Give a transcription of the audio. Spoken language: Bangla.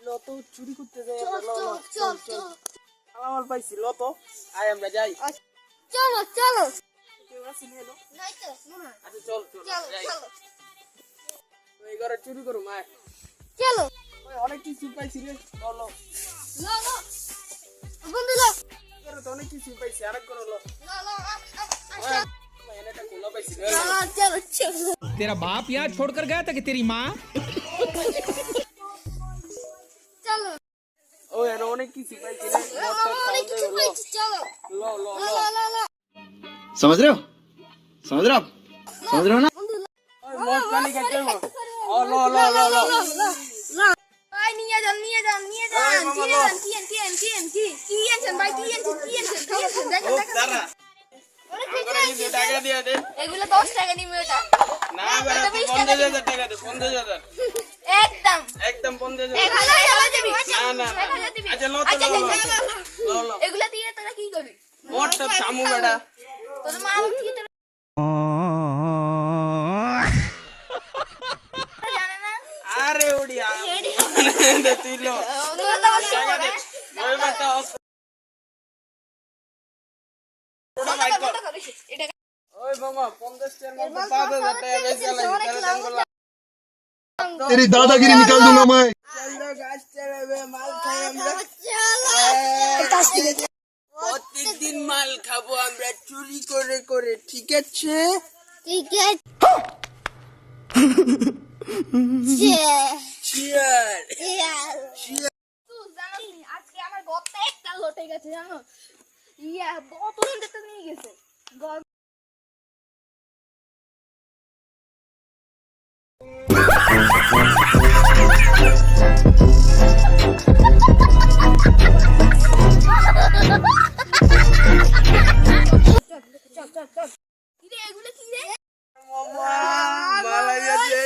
লতো চুরি করতে যাই চল চল চল আমার পাইছি লতো আয় আমরা যাই চলো চলো কেউ আসেনি এলো নাই তো মনে হয় আচ্ছা চল চল চলো যাই চলো এই ঘরে চুরি করু মা চলো ওই অনেক কিছু পাইছি রে বলো লো লো বন্ধু লো ঘরে তো অনেক কিছু পাইছি আরেক ঘরে লো লো লো এনেটা খোলা পাইছি রে চলো চলো तेरा बाप यहाँ छोड़कर गया था कि तेरी माँ চলো ওই এর অনেক কিছু পাইছি রে মটর অনেক কিছু খাওয়া পাইছি চলো লো লো লো লো লো লো समझ रहे हो समझ रहे हो आप समझ रहे हो ना বন্ধু ওই মট পানি খাইতে হবো ও লো লো লো লো ভাই নিয়ে যান এই মামা লো। কি আনছেন ভাই কি আনছেন দেখেন ও দেখেন দাঁড়া অনেক আমরা কিছু কিছু টাকা দিয়ে দে এগুলো 10 টাকা নিবে ওটা না বেটা 50,000 টাকা দে 50,000 একদম একদম 50,000 1000 দিবি না না না 1000 দিবি আচ্ছা লো তো লো লো এগুলা দিয়ে তোরা কি করবি মোটটা থামু বেটা তোর মা আমাকে কি তোরা জানে না আরে ওড়িয়া দে তুই লো তোরা তো টাকা দে ওই বেটা ওটা ভাই কর এটা ওই মামা 50 টাকার মধ্যে 5,000 টাকা বেচা লাগি তাহলে দাম করলাম तेरी दादागिरी निकाल दूंगा मैं চলো গাছ চালাবে মাল খাই আমরা চলো প্রত্যেকদিন মাল খাবো আমরা চুরি করে করে ঠিক আছে ঠিক আছে চিয়ার আজকে আমার গপটা একটা লটে গেছে জানো ইয়া বোতল দেখতে নিয়ে গেছে চল চল চল কি রে এগুলো কি রে মামা মালাইয়া যে